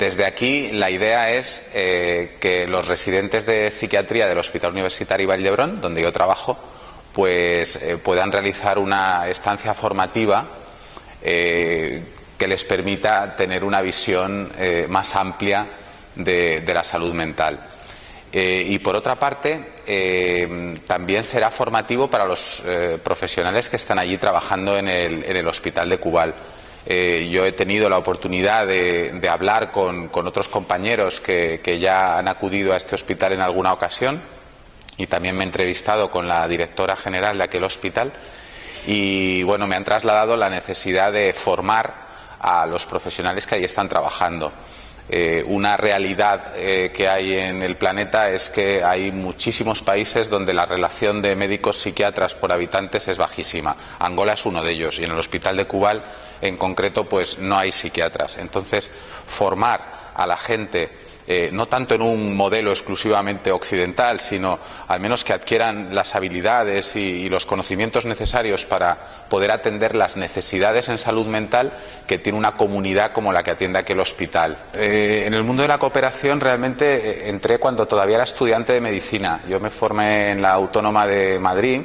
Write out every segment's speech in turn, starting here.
Desde aquí la idea es que los residentes de psiquiatría del Hospital Universitario Vall d'Hebron, donde yo trabajo, pues puedan realizar una estancia formativa que les permita tener una visión más amplia de la salud mental. Y por otra parte, también será formativo para los profesionales que están allí trabajando en el Hospital de Cubal. Yo he tenido la oportunidad de hablar con otros compañeros que ya han acudido a este hospital en alguna ocasión, y también me he entrevistado con la directora general de aquel hospital, y bueno, me han trasladado la necesidad de formar a los profesionales que allí están trabajando. Una realidad que hay en el planeta es que hay muchísimos países donde la relación de médicos psiquiatras por habitantes es bajísima. Angola es uno de ellos, y en el Hospital de Cubal en concreto pues no hay psiquiatras. Entonces, formar a la gente no tanto en un modelo exclusivamente occidental, sino al menos que adquieran las habilidades y los conocimientos necesarios para poder atender las necesidades en salud mental que tiene una comunidad como la que atiende aquel hospital. En el mundo de la cooperación realmente entré cuando todavía era estudiante de medicina. Yo me formé en la Autónoma de Madrid,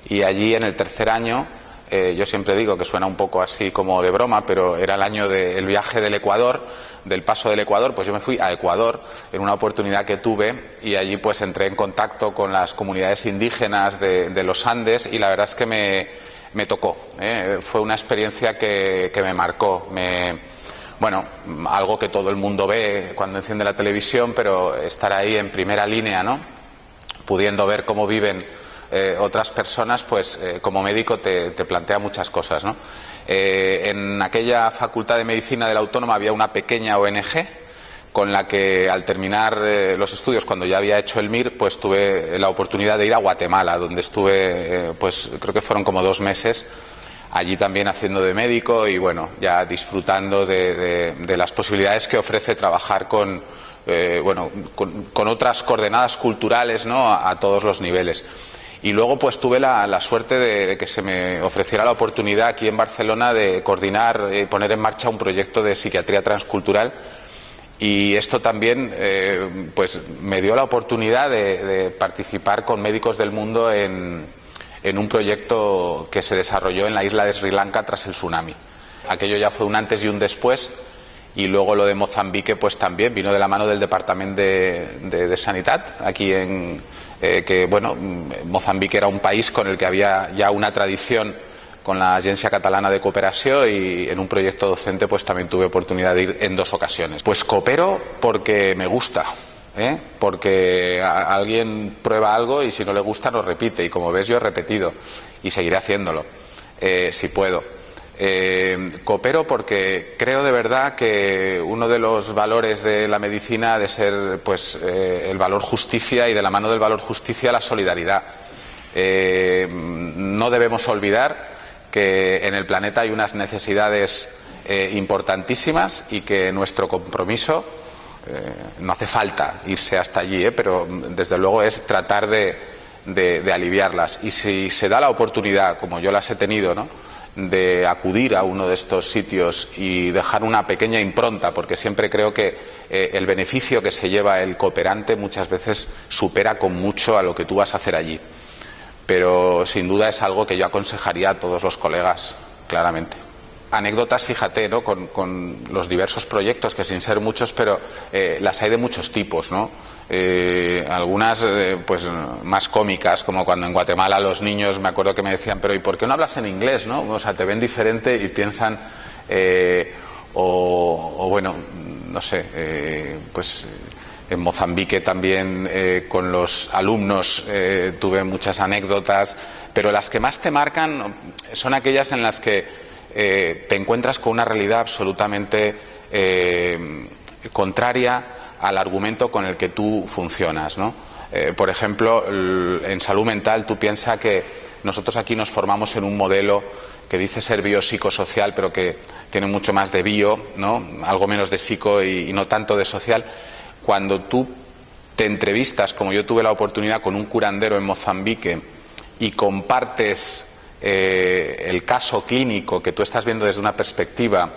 y allí en el tercer año, yo siempre digo que suena un poco así como de broma, pero era el año del viaje del Ecuador, del paso del Ecuador. Pues yo me fui a Ecuador en una oportunidad que tuve, y allí pues entré en contacto con las comunidades indígenas de los Andes, y la verdad es que me tocó. Fue una experiencia que me marcó. Bueno, algo que todo el mundo ve cuando enciende la televisión, pero estar ahí en primera línea, ¿no?, pudiendo ver cómo viven otras personas, pues como médico te plantea muchas cosas, ¿no? En aquella facultad de medicina de la Autónoma había una pequeña ONG con la que, al terminar los estudios, cuando ya había hecho el MIR, pues tuve la oportunidad de ir a Guatemala, donde estuve, pues creo que fueron como 2 meses, allí también haciendo de médico, y bueno, ya disfrutando de las posibilidades que ofrece trabajar con otras coordenadas culturales, ¿no?, a todos los niveles. Y luego pues tuve la suerte de que se me ofreciera la oportunidad aquí en Barcelona de coordinar y poner en marcha un proyecto de psiquiatría transcultural, y esto también pues me dio la oportunidad de participar con médicos del mundo en un proyecto que se desarrolló en la isla de Sri Lanka tras el tsunami. Aquello ya fue un antes y un después, y luego lo de Mozambique pues también vino de la mano del Departamento de Sanidad aquí que bueno, Mozambique era un país con el que había ya una tradición con la Agència Catalana de Cooperació, y en un proyecto docente pues también tuve oportunidad de ir en 2 ocasiones. Pues coopero porque me gusta, porque alguien prueba algo y si no le gusta no repite, y como ves yo he repetido y seguiré haciéndolo si puedo. Coopero porque creo de verdad que uno de los valores de la medicina ha de ser pues el valor justicia, y de la mano del valor justicia la solidaridad. No debemos olvidar que en el planeta hay unas necesidades importantísimas, y que nuestro compromiso, no hace falta irse hasta allí, pero desde luego es tratar de aliviarlas. Y si se da la oportunidad, como yo las he tenido, ¿no?, de acudir a uno de estos sitios y dejar una pequeña impronta, porque siempre creo que el beneficio que se lleva el cooperante muchas veces supera con mucho a lo que tú vas a hacer allí. Pero sin duda es algo que yo aconsejaría a todos los colegas, claramente. Anécdotas, fíjate, ¿no?, con los diversos proyectos, que sin ser muchos, pero las hay de muchos tipos, ¿no? Algunas pues más cómicas, como cuando en Guatemala los niños, me acuerdo que me decían, pero ¿y por qué no hablas en inglés, no? O sea, te ven diferente y piensan o bueno, no sé, pues en Mozambique también con los alumnos tuve muchas anécdotas, pero las que más te marcan son aquellas en las que te encuentras con una realidad absolutamente contraria al argumento con el que tú funcionas, ¿no? Por ejemplo, en salud mental tú piensas que nosotros aquí nos formamos en un modelo que dice ser biopsicosocial, pero que tiene mucho más de bio, ¿no?, algo menos de psico y no tanto de social. Cuando tú te entrevistas, como yo tuve la oportunidad, con un curandero en Mozambique, y compartes el caso clínico que tú estás viendo desde una perspectiva,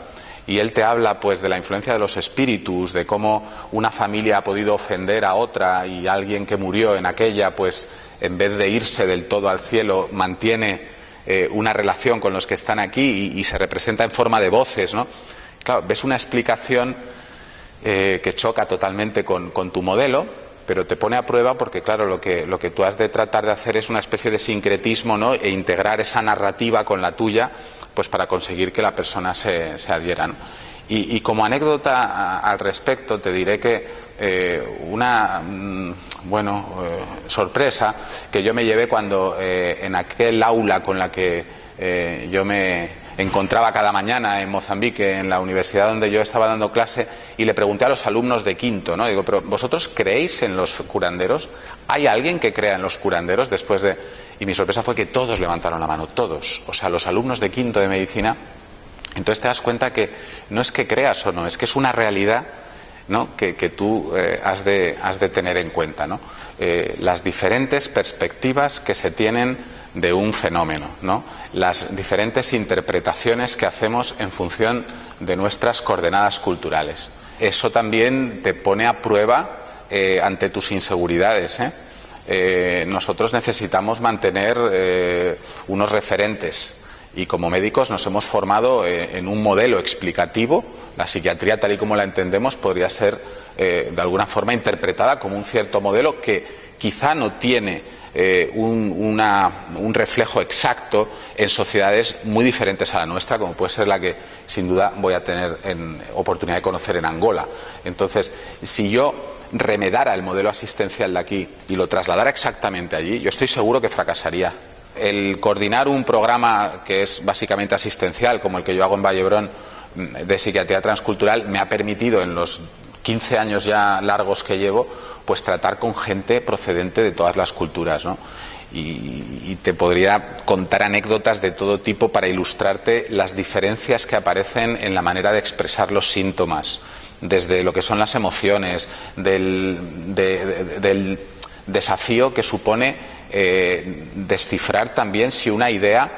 y él te habla pues de la influencia de los espíritus, de cómo una familia ha podido ofender a otra y alguien que murió en aquella, pues en vez de irse del todo al cielo, mantiene una relación con los que están aquí y se representa en forma de voces, ¿no? Claro, ves una explicación que choca totalmente con tu modelo, pero te pone a prueba porque, claro, lo que tú has de tratar de hacer es una especie de sincretismo, ¿no? E integrar esa narrativa con la tuya, pues para conseguir que la persona se adhiera, ¿no? Y como anécdota al respecto te diré que una sorpresa que yo me llevé cuando en aquel aula con la que yo me encontraba cada mañana en Mozambique, en la universidad donde yo estaba dando clase, y le pregunté a los alumnos de quinto, ¿no? Digo, pero ¿vosotros creéis en los curanderos? ¿Hay alguien que crea en los curanderos después de...? Y mi sorpresa fue que todos levantaron la mano, todos. O sea, los alumnos de quinto de medicina. Entonces te das cuenta que no es que creas o no, es que es una realidad, ¿no? que tú has de tener en cuenta, ¿no? Las diferentes perspectivas que se tienen de un fenómeno, ¿no? Las diferentes interpretaciones que hacemos en función de nuestras coordenadas culturales. Eso también te pone a prueba ante tus inseguridades, nosotros necesitamos mantener unos referentes. Y como médicos nos hemos formado en un modelo explicativo. La psiquiatría, tal y como la entendemos, podría ser de alguna forma interpretada como un cierto modelo que quizá no tiene un reflejo exacto en sociedades muy diferentes a la nuestra, como puede ser la que sin duda voy a tener oportunidad de conocer en Angola. Entonces, si yo remedara el modelo asistencial de aquí y lo trasladara exactamente allí, yo estoy seguro que fracasaría. El coordinar un programa que es básicamente asistencial, como el que yo hago en Vallebrón, de psiquiatría transcultural, me ha permitido en los 15 años ya largos que llevo, pues tratar con gente procedente de todas las culturas, ¿no? Y te podría contar anécdotas de todo tipo para ilustrarte las diferencias que aparecen en la manera de expresar los síntomas, desde lo que son las emociones, del desafío que supone descifrar también si una idea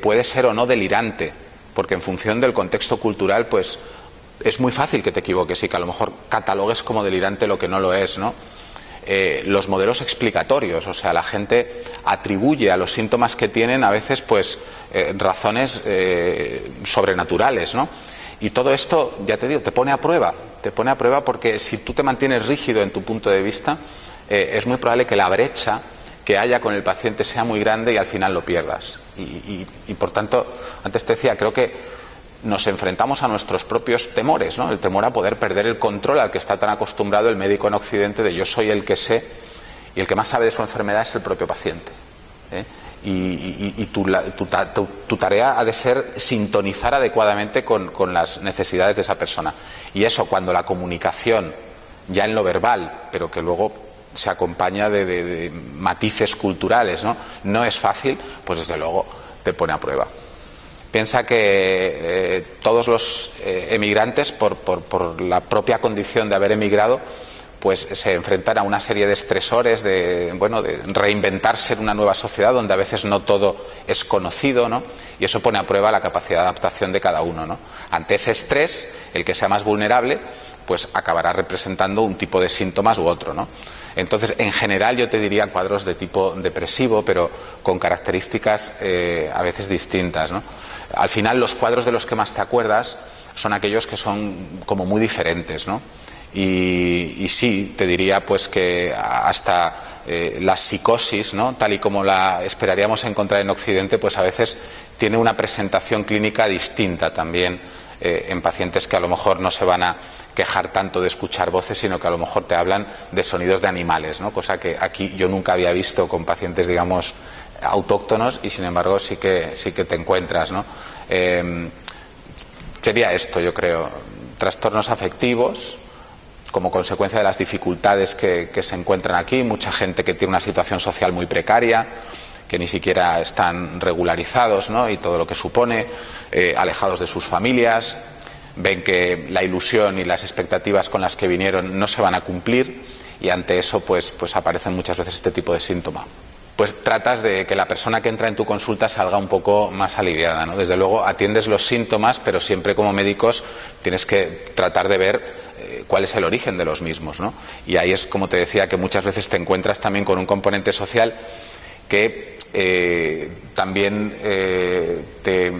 puede ser o no delirante, porque en función del contexto cultural pues es muy fácil que te equivoques y que a lo mejor catalogues como delirante lo que no lo es, ¿no? Los modelos explicatorios, o sea, la gente atribuye a los síntomas que tienen a veces pues razones sobrenaturales, ¿no? Y todo esto, ya te digo, te pone a prueba porque si tú te mantienes rígido en tu punto de vista, es muy probable que la brecha que haya con el paciente sea muy grande y al final lo pierdas. Y por tanto, antes te decía, creo que nos enfrentamos a nuestros propios temores, ¿no? El temor a poder perder el control al que está tan acostumbrado el médico en Occidente de yo soy el que sé y el que más sabe de su enfermedad es el propio paciente, y tu tarea ha de ser sintonizar adecuadamente con las necesidades de esa persona. Y eso, cuando la comunicación, ya en lo verbal, pero que luego se acompaña de matices culturales, no es fácil, pues desde luego te pone a prueba. Piensa que todos los emigrantes, por la propia condición de haber emigrado, pues se enfrentan a una serie de estresores de reinventarse en una nueva sociedad donde a veces no todo es conocido, ¿no? Y eso pone a prueba la capacidad de adaptación de cada uno, ¿no? Ante ese estrés, el que sea más vulnerable, pues acabará representando un tipo de síntomas u otro, ¿no? Entonces, en general yo te diría cuadros de tipo depresivo, pero con características a veces distintas, ¿no? Al final, los cuadros de los que más te acuerdas son aquellos que son como muy diferentes, ¿no? Y sí, te diría pues que hasta la psicosis, ¿no? Tal y como la esperaríamos encontrar en Occidente, pues a veces tiene una presentación clínica distinta también en pacientes que a lo mejor no se van a quejar tanto de escuchar voces, sino que a lo mejor te hablan de sonidos de animales, ¿no? Cosa que aquí yo nunca había visto con pacientes, digamos, autóctonos, y sin embargo sí que te encuentras, ¿no? Sería esto, yo creo, trastornos afectivos como consecuencia de las dificultades que se encuentran aquí, mucha gente que tiene una situación social muy precaria, que ni siquiera están regularizados, ¿no? Y todo lo que supone, alejados de sus familias, ven que la ilusión y las expectativas con las que vinieron no se van a cumplir, y ante eso pues aparecen muchas veces este tipo de síntomas. pues tratas de que la persona que entra en tu consulta salga un poco más aliviada, ¿no? Desde luego atiendes los síntomas, pero siempre como médicos tienes que tratar de ver cuál es el origen de los mismos, ¿no? Y ahí es, como te decía, que muchas veces te encuentras también con un componente social que también te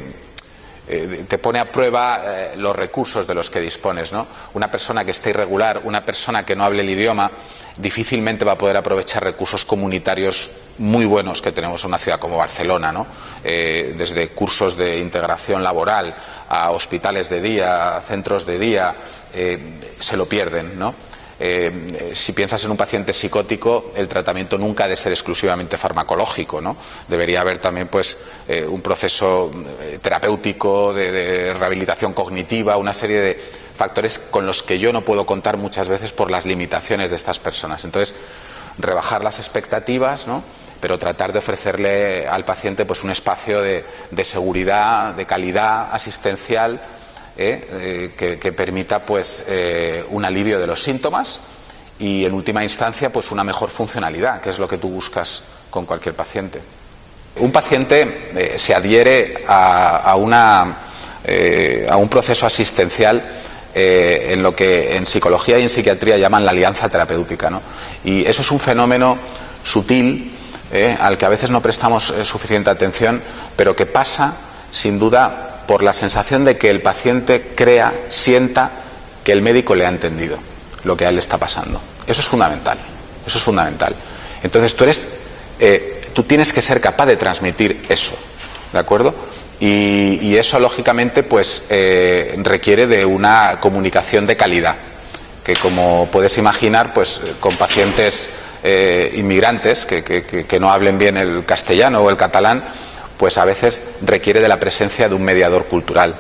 pone a prueba los recursos de los que dispones, ¿no? Una persona que esté irregular, una persona que no hable el idioma, difícilmente va a poder aprovechar recursos comunitarios muy buenos que tenemos en una ciudad como Barcelona, ¿no? Desde cursos de integración laboral a hospitales de día, a centros de día, se lo pierden, ¿no? Si piensas en un paciente psicótico, el tratamiento nunca ha de ser exclusivamente farmacológico, ¿no? Debería haber también pues un proceso terapéutico, de rehabilitación cognitiva, una serie de factores con los que yo no puedo contar muchas veces por las limitaciones de estas personas. Entonces, rebajar las expectativas, ¿no? Pero tratar de ofrecerle al paciente pues un espacio de seguridad, de calidad asistencial, que permita pues un alivio de los síntomas y en última instancia pues una mejor funcionalidad, que es lo que tú buscas con cualquier paciente. Un paciente se adhiere a un proceso asistencial en lo que en psicología y en psiquiatría llaman la alianza terapéutica, ¿no? Y eso es un fenómeno sutil al que a veces no prestamos suficiente atención, pero que pasa sin duda por la sensación de que el paciente crea, sienta que el médico le ha entendido lo que a él le está pasando. Eso es fundamental, eso es fundamental. Entonces tú tienes que ser capaz de transmitir eso, ¿de acuerdo? Y eso lógicamente pues requiere de una comunicación de calidad, que como puedes imaginar pues con pacientes inmigrantes que no hablen bien el castellano o el catalán, pues a veces requiere de la presencia de un mediador cultural,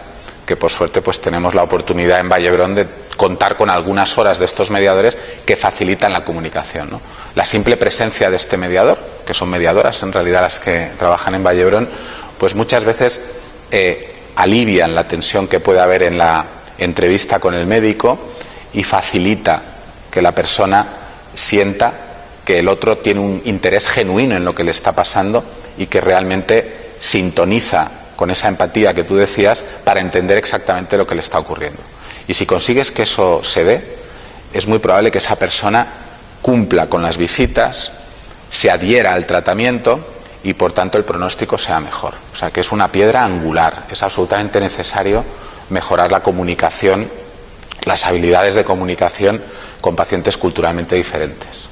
que por suerte pues tenemos la oportunidad en Vallebrón de contar con algunas horas de estos mediadores que facilitan la comunicación, ¿no? La simple presencia de este mediador, que son mediadoras en realidad las que trabajan en Vallebrón, pues muchas veces alivian la tensión que puede haber en la entrevista con el médico y facilita que la persona sienta que el otro tiene un interés genuino en lo que le está pasando y que realmente sintoniza con esa empatía que tú decías para entender exactamente lo que le está ocurriendo. Y si consigues que eso se dé, es muy probable que esa persona cumpla con las visitas, se adhiera al tratamiento y por tanto el pronóstico sea mejor. O sea que es una piedra angular, es absolutamente necesario mejorar la comunicación, las habilidades de comunicación con pacientes culturalmente diferentes.